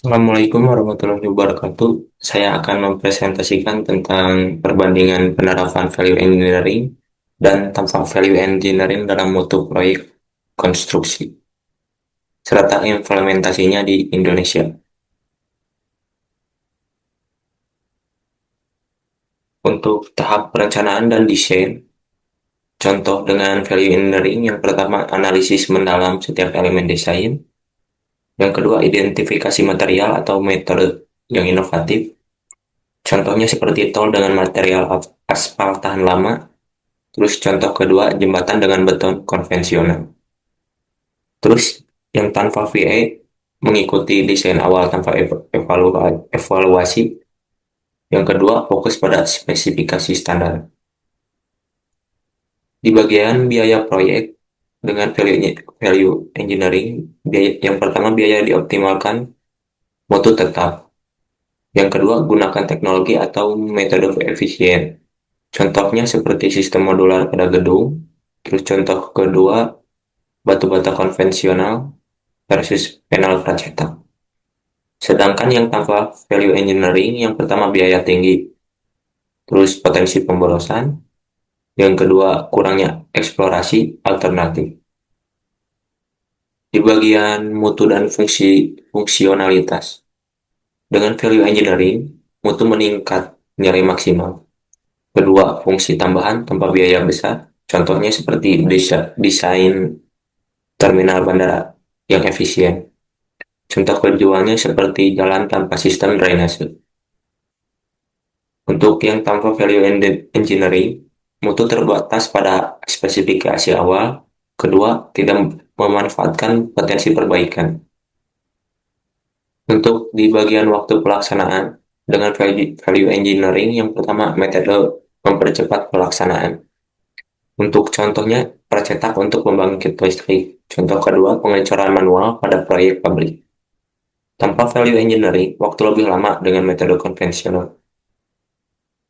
Assalamualaikum warahmatullahi wabarakatuh. Saya akan mempresentasikan tentang perbandingan penerapan value engineering dan tanpa value engineering dalam mutu proyek konstruksi, serta implementasinya di Indonesia. Untuk tahap perencanaan dan desain, contoh dengan value engineering yang pertama analisis mendalam setiap elemen desain, yang kedua identifikasi material atau metode yang inovatif, contohnya seperti tol dengan material aspal tahan lama. Terus contoh kedua, jembatan dengan beton konvensional. Terus yang tanpa VA mengikuti desain awal tanpa evaluasi. Yang kedua, fokus pada spesifikasi standar. Di bagian biaya proyek dengan value engineering, yang pertama biaya dioptimalkan, mutu tetap. Yang kedua, gunakan teknologi atau metode efisien. Contohnya seperti sistem modular pada gedung. Terus contoh kedua, batu bata konvensional versus panel pracetak. Sedangkan yang tanpa value engineering, yang pertama biaya tinggi, terus potensi pemborosan, yang kedua kurangnya eksplorasi alternatif. Di bagian mutu dan fungsionalitas, dengan value engineering, mutu meningkat nilai maksimal. Kedua, fungsi tambahan tanpa biaya besar, contohnya seperti desain terminal bandara yang efisien. Contoh keduanya seperti jalan tanpa sistem drainase. Untuk yang tanpa value engineering, mutu terbatas pada spesifikasi awal. Kedua, tidak memanfaatkan potensi perbaikan. Untuk di bagian waktu pelaksanaan, dengan value engineering, yang pertama metode mempercepat pelaksanaan. Untuk contohnya, percetak untuk pembangkit listrik. Contoh kedua, pengecoran manual pada proyek pabrik. Tanpa value engineering, waktu lebih lama dengan metode konvensional.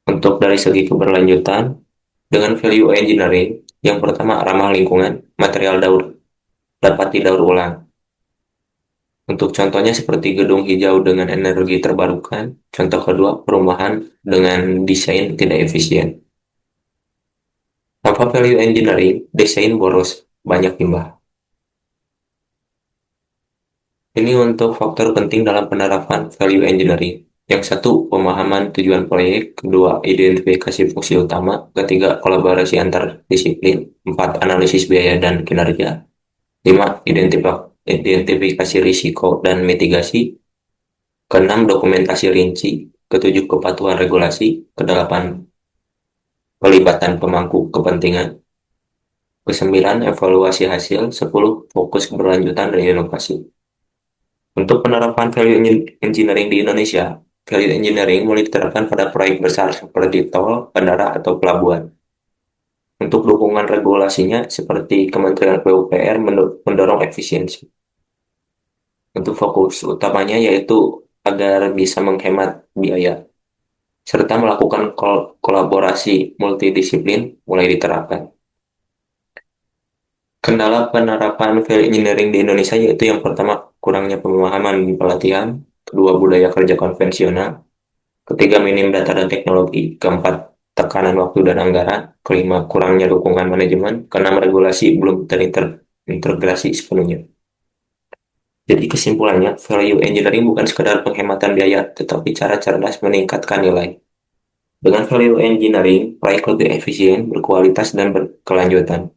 Untuk dari segi keberlanjutan, dengan value engineering, yang pertama ramah lingkungan, material dapat didaur ulang. Untuk contohnya seperti gedung hijau dengan energi terbarukan, contoh kedua perumahan dengan desain tidak efisien. Tanpa value engineering, desain boros, banyak limbah. Ini untuk faktor penting dalam penerapan value engineering. Yang satu, pemahaman tujuan proyek. Kedua, identifikasi fungsi utama. Ketiga, kolaborasi antar disiplin. Empat, analisis biaya dan kinerja. Lima, identifikasi risiko dan mitigasi. Keenam, dokumentasi rinci. Ketujuh, kepatuhan regulasi. Kedelapan, pelibatan pemangku kepentingan. Kesembilan, evaluasi hasil. Sepuluh, fokus keberlanjutan dan inovasi. Untuk penerapan value engineering di Indonesia, value engineering mulai diterapkan pada proyek besar seperti tol, bandara, atau pelabuhan. Untuk dukungan regulasinya, seperti Kementerian PUPR mendorong efisiensi. Untuk fokus utamanya yaitu agar bisa menghemat biaya, serta melakukan kolaborasi multidisiplin mulai diterapkan. Kendala penerapan value engineering di Indonesia yaitu yang pertama, kurangnya pemahaman pelatihan, kedua budaya kerja konvensional, ketiga minim data dan teknologi, keempat tekanan waktu dan anggaran, kelima kurangnya dukungan manajemen, keenam regulasi belum terintegrasi sepenuhnya. Jadi kesimpulannya, value engineering bukan sekedar penghematan biaya, tetapi cara cerdas meningkatkan nilai. Dengan value engineering, proyek lebih efisien, berkualitas, dan berkelanjutan.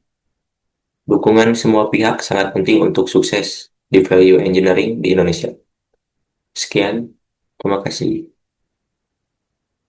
Dukungan semua pihak sangat penting untuk sukses di value engineering di Indonesia. Sekian, terima kasih.